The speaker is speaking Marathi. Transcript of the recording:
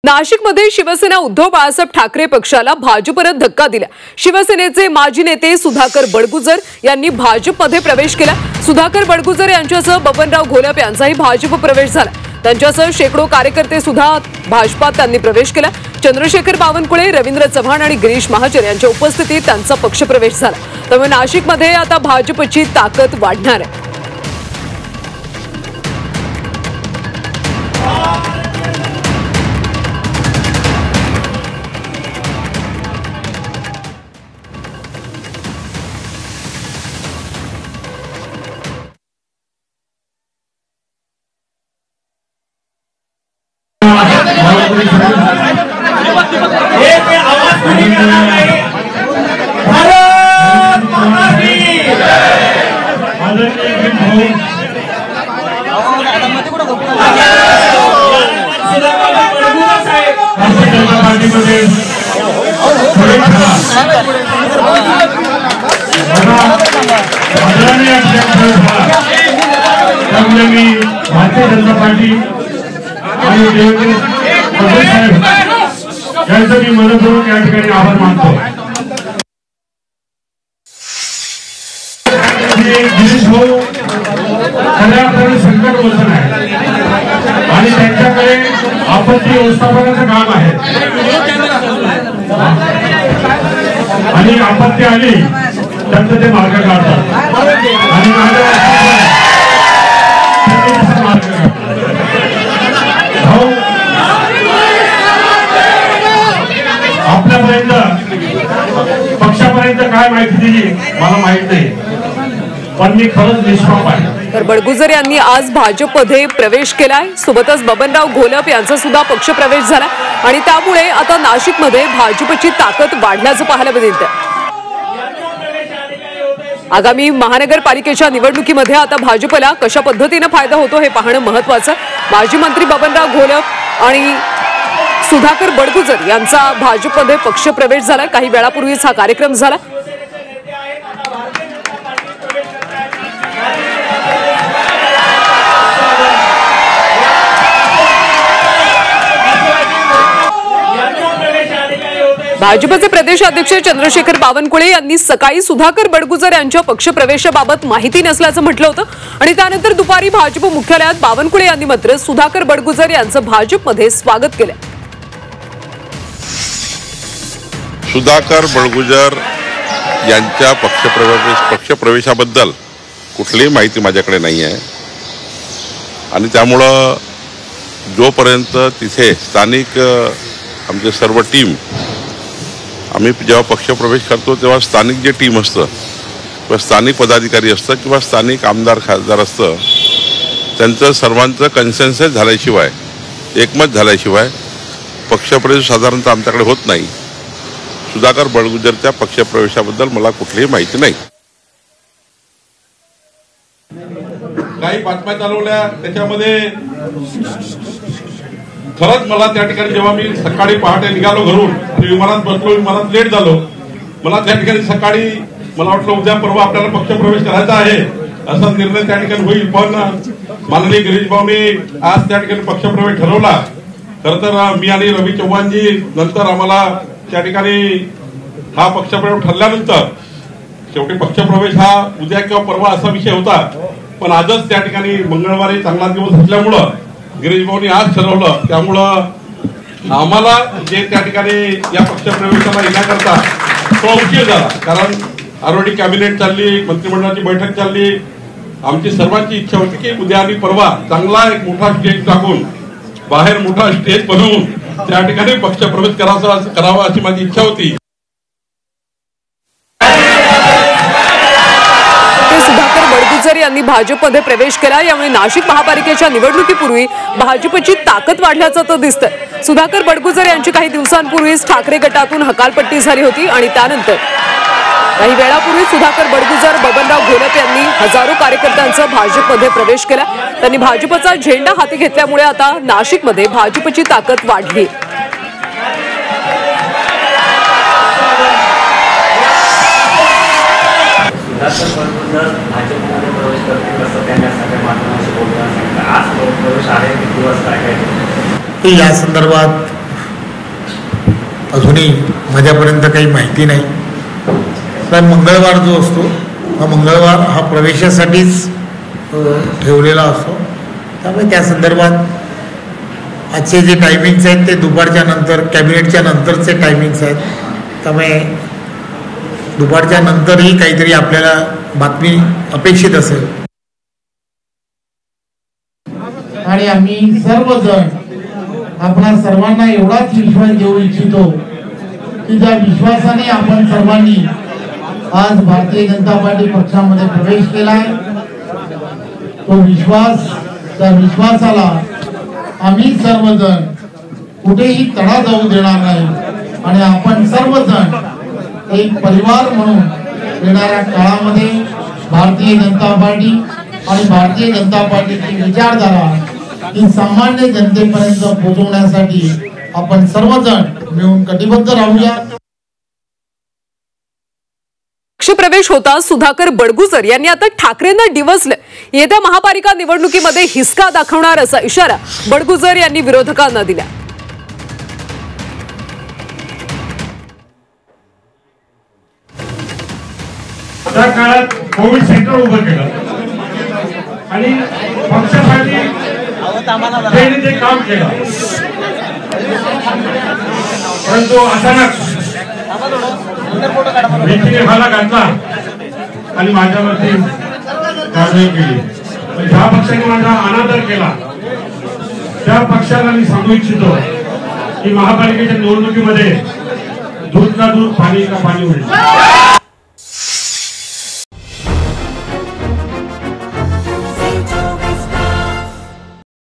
नाशिकमध्ये शिवसेना उद्धव बाळासाहेब ठाकरे पक्षाला भाजपनं धक्का दिला। शिवसेनेचे माजी नेते सुधाकर बडगुजर यांनी भाजपमध्ये प्रवेश केला। सुधाकर बडगुजर यांच्यासह बबनराव घोलप यांचाही भाजप प्रवेश झाला। त्यांच्यासह शेकडो कार्यकर्ते सुद्धा भाजपात त्यांनी प्रवेश केला। चंद्रशेखर बावनकुळे, रवींद्र चव्हाण आणि गिरीश महाजन यांच्या उपस्थितीत त्यांचा पक्षप्रवेश झाला। त्यामुळे नाशिकमध्ये आता भाजपची ताकद वाढणार आहे। भारतीय जनता पार्टी यांचं मी मनपूर्वक या ठिकाणी आभार मानतो। गिरीश भाऊ खऱ्या अर्थाने संकट मोचन आहे आणि त्यांच्याकडे आपत्ती व्यवस्थापनाचं काम आहे आणि आपत्ती आली त्यांचं ते मार्ग काढतात आणि आपल्यापर्यंत पक्षापर्यंत काय माहिती दिली मला माहित नाही, पण मी खरंच निष्पाप आहे। तर बडगुजर यांनी आज भाजपमध्ये प्रवेश केलाय। सोबतच बबनराव घोलप यांचा सुद्धा पक्षप्रवेश झाला आणि त्यामुळे आता नाशिकमध्ये भाजपची ताकद वाढल्याचं पाहायला मिळतं। आगामी महानगरपालिकेच्या निवडणुकीमध्ये आता भाजपला कशा पद्धतीने फायदा होतो हे पाहणं महत्त्वाचं। माजी मंत्री बबनराव घोलप आणि सुधाकर बडगुजर यांचा भाजपमध्ये पक्षप्रवेश झाला। काही वेळापूर्वीच हा कार्यक्रम झाला। भाजपचे प्रदेशाध्यक्ष चंद्रशेखर बावनकुळे यांनी सकाळी सुधाकर बडगुजर यांच्या पक्षप्रवेशाबाबत माहिती नसल्याचं म्हटलं होतं आणि त्यानंतर दुपारी भाजप मुख्यालयात बावनकुळे यांनी मात्र सुधाकर बडगुजर यांचं भाजपमध्ये स्वागत केलं। सुधाकर बडगुजर यांच्या पक्षप्रवेशाबद्दल कुठलीही माहिती माझ्याकडे नाही आहे आणि त्यामुळं जोपर्यंत तिथे स्थानिक आमचे सर्व टीम आम्ही जेव्हा पक्षप्रवेश करतो तेव्हा स्थानिक जे टीम असतं किंवा स्थानिक पदाधिकारी असतं किंवा स्थानिक आमदार खासदार असतं त्यांचं सर्वांचं कन्सेन्सस झाल्याशिवाय एकमत झाल्याशिवाय पक्षप्रवेश साधारणतः आमच्याकडे होत नाही। सुधाकर बडगुजरच्या पक्षप्रवेशाबद्दल मला कुठलीही माहिती नाही। काही बातम्या चालवल्या त्याच्यामध्ये खरंच मला त्या ठिकाणी जेव्हा मी सकाळी पहाटे निघालो घरून आणि विमानात बसलो, विमानात लेट झालो, मला त्या ठिकाणी सकाळी मला वाटलं उद्या परवा आपल्याला पक्षप्रवेश करायचा आहे असा निर्णय त्या ठिकाणी होईल, पण माननीय गिरीश भाऊंनी आज त्या ठिकाणी पक्षप्रवेश ठरवला। खरं तर मी आणि रवी चव्हाणजी नंतर आम्हाला त्या ठिकाणी हा पक्षप्रवेश ठरल्यानंतर शेवटी पक्षप्रवेश हा उद्या किंवा परवा असा विषय होता, पण आजच त्या ठिकाणी मंगळवारी चांगला दिवस असल्यामुळं गिरीश भाऊंनी आज ठरवलं, त्यामुळं आम्हाला जे त्या ठिकाणी या पक्षप्रवेशाला येण्याकरता थोडा उशीर झाला, कारण ऑलरेडी कॅबिनेट चालली, मंत्रिमंडळाची बैठक चालली। आमची सर्वांची इच्छा होती की उद्या आणि परवा चांगला एक मोठा स्टेज टाकून बाहेर मोठा स्टेज बनवून त्या ठिकाणी पक्षप्रवेश करावा अशी माझी इच्छा होती। सुधाकर बडगुजर यांनी भाजपमध्ये प्रवेश केला। यामुळे नाशिक महापालिकेच्या निवडणुकीपूर्वी भाजपची ताकद वाढल्याचं दिसतंय। सुधाकर बडगुजर यांची काही दिवसांपूर्वीच ठाकरे गटातून हकालपट्टी झाली होती आणि त्यानंतर काही वेळापूर्वी सुधाकर बडगुजर, बबनराव घोलप यांनी हजारो कार्यकर्त्यांचा भाजपमध्ये प्रवेश केला। त्यांनी भाजपचा झेंडा हाती घेतल्यामुळे आता नाशिकमध्ये भाजपची ताकद वाढली। भाजपमध्ये प्रवेश करतील असं त्यांनी सगळ्या माध्यमांशी बोलताना सांगितलं। आज प्रवेश आहे किती वाजता काय या संदर्भात अजूनही माझ्यापर्यंत काही माहिती नाही. पण मंगळवार जो असतो हा मंगळवार हा प्रवेशासाठीच ठेवलेला असतो. त्यामुळे त्या संदर्भात आजचे जे टायमिंग्स आहेत ते दुपारच्या नंतर कॅबिनेटच्या नंतरचे टायमिंग्स आहेत. त्यामुळे दुपारच्या नंतरही काहीतरी आपल्याला बातमी अपेक्षित असेल. आणि आम्ही सर्वजण आपल्या सर्वांना एवढाच विश्वास देऊ इच्छितो की ज्या विश्वासाने आपण सर्वांनी आज भारतीय जनता पार्टी पक्षामध्ये प्रवेश केलाय तो विश्वास, त्या विश्वासाला आम्ही सर्वजण कुठेही तडा जाऊ देणार नाही आणि आपण सर्वजण एक परिवार म्हणून येणाऱ्या काळामध्ये भारतीय जनता पार्टी आणि भारतीय जनता पार्टीची विचारधारा ही सामान्य जनतेपर्यंत पोहोचवण्यासाठी आपण सर्वजण मिळून कटिबद्ध राहूया. पक्षप्रवेश होता सुधाकर बडगुजर यांनी आता ठाकरेंना डिवचलं. येत्या महापालिका निवडणुकीमध्ये हिसका दाखवणार असा इशारा बडगुजर यांनी विरोधकांना दिला. त्या काळात कोविड सेंटर उभं केलं आणि पक्षासाठी जे काम केलं, परंतु अचानक व्यक्तीने हाला घातला आणि माझ्यावरती कारवाई केली. ज्या पक्षाने माझा अनादर केला त्या पक्षाला मी सांगू इच्छितो की महापालिकेच्या निवडणुकीमध्ये दूध का दूध, पाणी का पाणी होईल.